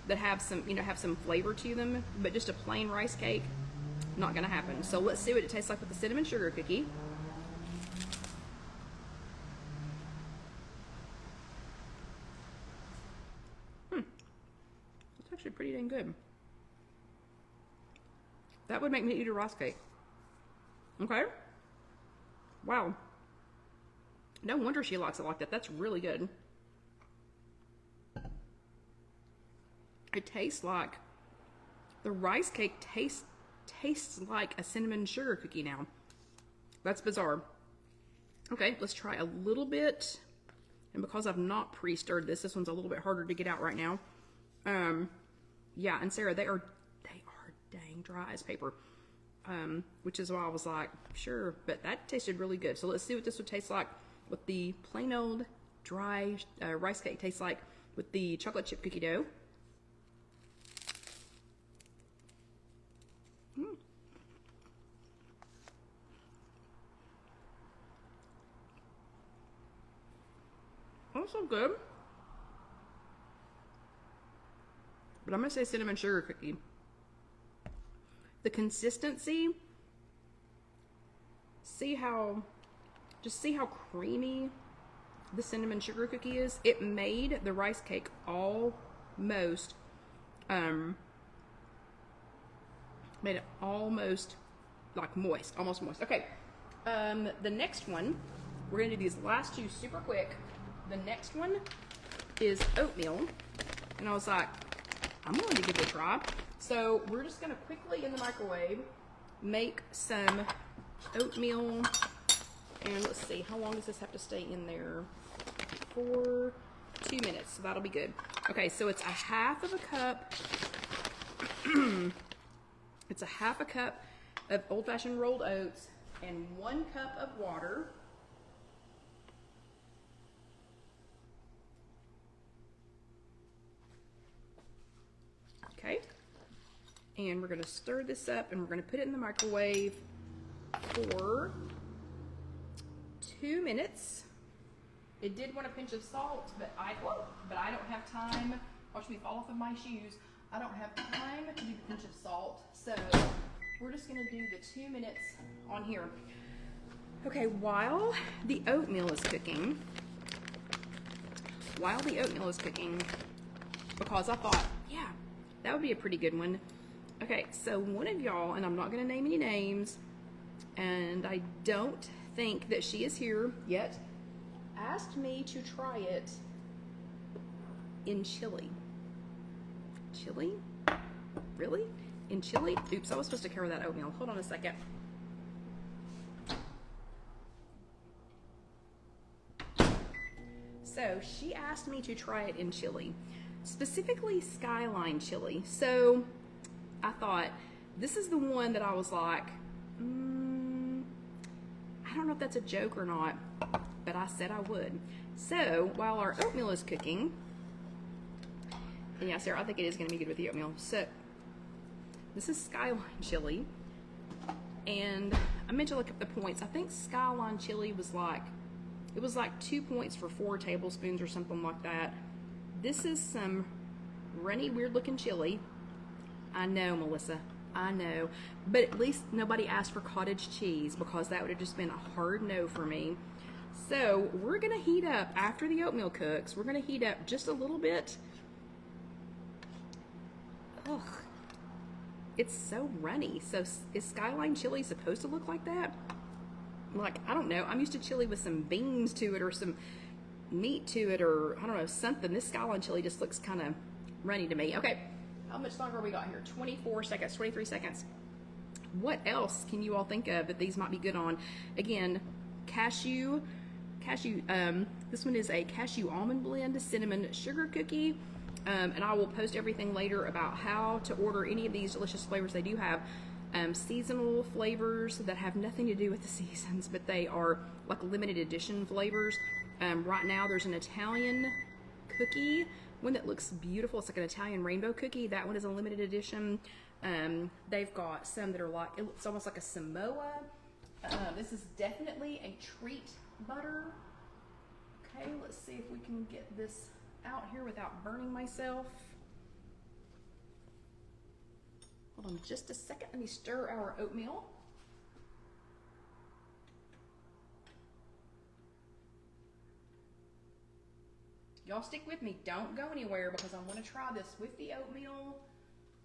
that have some, have some flavor to them, but just a plain rice cake, not gonna happen. So let's see what it tastes like with the cinnamon sugar cookie. It's actually pretty dang good. That would make me eat a rice cake. Okay. Wow. No wonder she likes it like that. That's really good. It tastes like, the rice cake tastes like a cinnamon sugar cookie now. That's bizarre. Okay, let's try a little bit. And because I've not pre-stirred this one's a little bit harder to get out right now. Yeah, and Sarah, they are dang dry as paper. Which is why I was like, sure, but that tasted really good. So let's see what this would taste like with the plain old dry rice cake tastes like with the chocolate chip cookie dough. Also good. But I'm gonna say cinnamon sugar cookie. The consistency, just see how creamy the cinnamon sugar cookie is. It made the rice cake almost, made it almost like moist, almost moist. Okay, the next one, we're gonna do these last two super quick. The next one is oatmeal, and I was like, I'm going to give it a try. So we're just gonna quickly in the microwave make some oatmeal, and let's see, how long does this have to stay in there? For 2 minutes, so that'll be good. Okay, so it's a half of a cup. It's a half a cup of old-fashioned rolled oats and 1 cup of water. Okay, and we're going to stir this up, and we're going to put it in the microwave for 2 minutes. It did want a pinch of salt, but I don't have time. Watch me fall off of my shoes. I don't have time to do the pinch of salt, so we're just going to do the 2 minutes on here. Okay, while the oatmeal is cooking, because I thought, yeah, that would be a pretty good one. Okay, so one of y'all, and I'm not going to name any names, and I don't think that she is here yet, asked me to try it in chili. Chili? Really? In chili? Oops, I was supposed to cover that oatmeal. Hold on a second. So she asked me to try it in chili, specifically Skyline chili. So I thought, this is the one that I was like, I don't know if that's a joke or not, but I said I would. So while our oatmeal is cooking, and yeah, Sarah, I think it is going to be good with the oatmeal. So this is Skyline chili, and I meant to look up the points. I think Skyline chili was like, it was like 2 points for 4 tablespoons or something like that. This is some runny, weird looking chili. I know, Melissa, I know, but at least nobody asked for cottage cheese, because that would have just been a hard no for me. So we're gonna heat up, after the oatmeal cooks, we're gonna heat up just a little bit. Ugh, it's so runny. So is Skyline chili supposed to look like that? Like, I don't know, I'm used to chili with some beans to it or some meat to it, or I don't know, something. This Skyline chili just looks kind of runny to me. Okay, how much longer we got here? 24 seconds, 23 seconds. What else can you all think of that these might be good on? Again, cashew, this one is a cashew almond blend cinnamon sugar cookie. And I will post everything later about how to order any of these delicious flavors. They do have seasonal flavors that have nothing to do with the seasons, but they are like limited edition flavors. Right now there's an Italian cookie one that looks beautiful. It's like an Italian rainbow cookie. That one is a limited edition. They've got some that are like, it looks almost like a Samoa. This is definitely a treat butter. Okay, let's see if we can get this out here without burning myself. Hold on just a second. Let me stir our oatmeal. Y'all stick with me. Don't go anywhere because I'm going to try this with the oatmeal.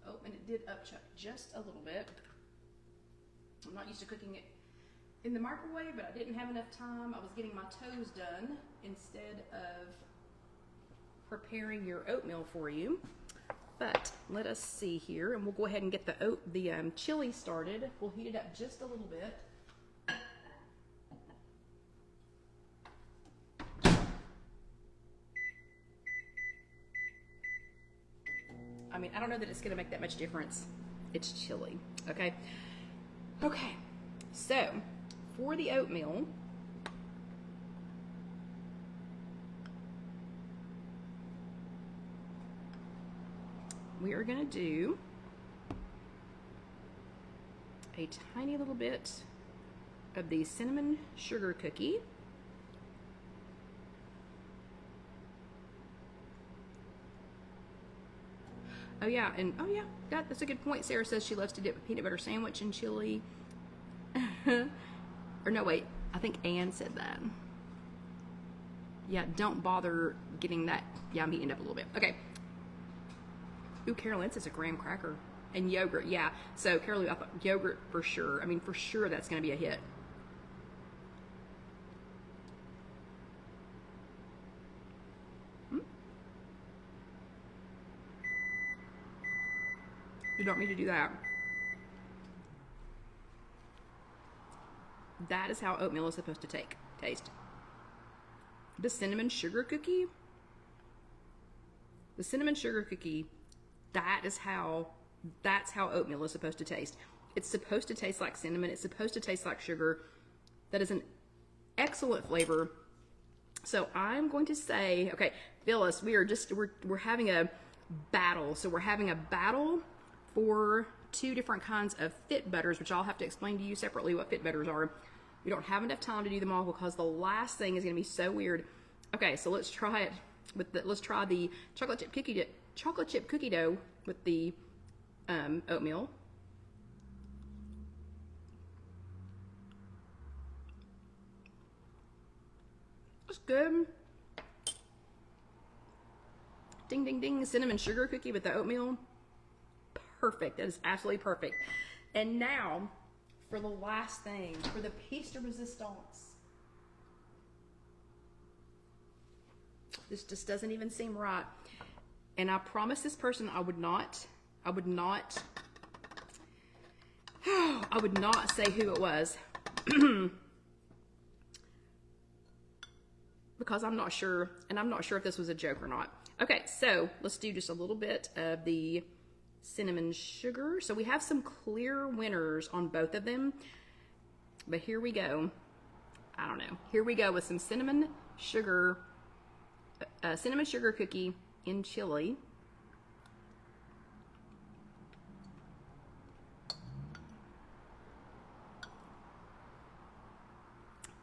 Oh, and it did upchuck just a little bit. I'm not used to cooking it in the microwave, but I didn't have enough time. I was getting my toes done instead of preparing your oatmeal for you. But let us see here, and we'll go ahead and get the chili started. We'll heat it up just a little bit. I mean, I don't know that it's going to make that much difference. It's chili, okay? Okay, so for the oatmeal, we are going to do a tiny little bit of the cinnamon sugar cookie. Oh yeah, and oh yeah, that's a good point. Sarah says she loves to dip a peanut butter sandwich in chili. Or no, wait, I think Ann said that. Yeah, don't bother getting that. Yeah, I'm heating up a little bit. Okay. Ooh, Carolyn says a graham cracker and yogurt. Yeah, so Carolyn, I thought yogurt for sure. I mean, for sure that's going to be a hit. You don't need to do that. That is how oatmeal is supposed to taste. The cinnamon sugar cookie. The cinnamon sugar cookie. That's how oatmeal is supposed to taste. It's supposed to taste like cinnamon. It's supposed to taste like sugar. That is an excellent flavor. So I'm going to say, okay, Phyllis, we're having a battle. So we're having a battle for two different kinds of fit butters, which I'll have to explain to you separately what fit butters are. We don't have enough time to do them all because the last thing is going to be so weird. Okay, so let's try it with let's try the chocolate chip cookie dough with the oatmeal. It's good. Ding, ding, ding. Cinnamon sugar cookie with the oatmeal. Perfect. That is absolutely perfect. And now for the last thing, for the piece de resistance. This just doesn't even seem right. And I promised this person I would not say who it was. Because I'm not sure, and I'm not sure if this was a joke or not. Okay, so let's do just a little bit of the cinnamon sugar. So we have some clear winners on both of them, but here we go. I don't know. Here we go with some cinnamon sugar cookie in chili.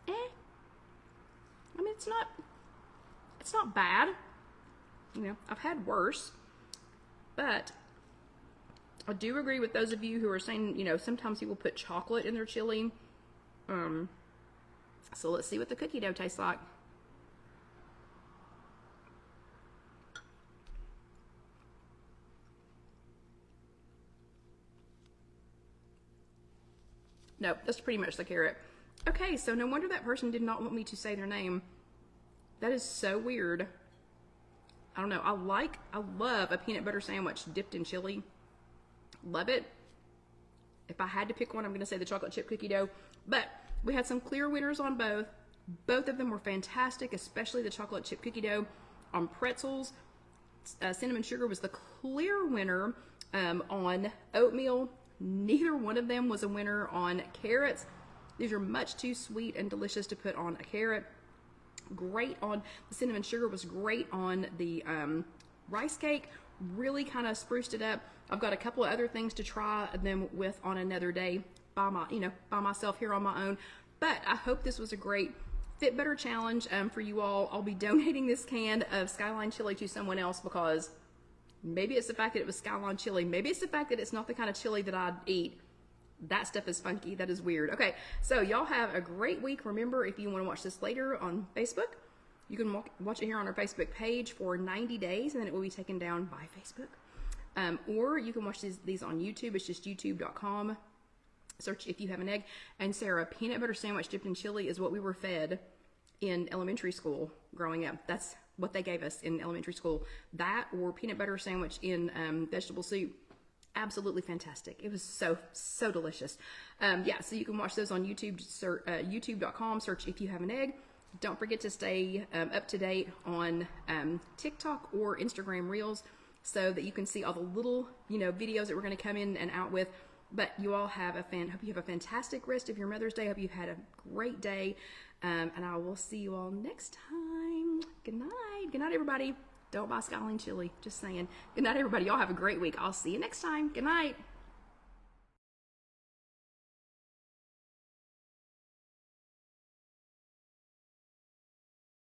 I mean, it's not bad. You know, I've had worse, but I do agree with those of you who are saying, you know, sometimes people put chocolate in their chili. So let's see what the cookie dough tastes like. Nope, that's pretty much the carrot. Okay, so no wonder that person did not want me to say their name. That is so weird. I don't know. I love a peanut butter sandwich dipped in chili. Love it. If I had to pick one, I'm going to say the chocolate chip cookie dough. But we had some clear winners on both. Both of them were fantastic, especially the chocolate chip cookie dough on pretzels. Cinnamon sugar was the clear winner on oatmeal. Neither one of them was a winner on carrots. These are much too sweet and delicious to put on a carrot. Great on the cinnamon sugar was great on the rice cake really kind of spruced it up. I've got a couple of other things to try them with on another day by myself here on my own. But I hope this was a great Fit Better challenge for you all. I'll be donating this can of Skyline chili to someone else because maybe it's the fact that it was Skyline chili. Maybe it's the fact that it's not the kind of chili that I'd eat. That stuff is funky. That is weird. Okay, so y'all have a great week. Remember, if you want to watch this later on Facebook, you can watch it here on our Facebook page for 90 days, and then it will be taken down by Facebook. Or you can watch these on YouTube. It's just youtube.com. Search If You Have an Egg. And Sarah, peanut butter sandwich dipped in chili is what we were fed in elementary school growing up. That's what they gave us in elementary school. That or peanut butter sandwich in vegetable soup. Absolutely fantastic. It was so delicious. Yeah, so you can watch those on YouTube. YouTube.com. Search If You Have an Egg. Don't forget to stay up to date on TikTok or Instagram Reels so that you can see all the little videos that we're going to come in and out with. But you all have hope you have a fantastic rest of your Mother's Day. Hope you've had a great day. And I will see you all next time. Good night. Good night, everybody. Don't buy Skyline chili. Just saying. Good night, everybody. Y'all have a great week. I'll see you next time. Good night.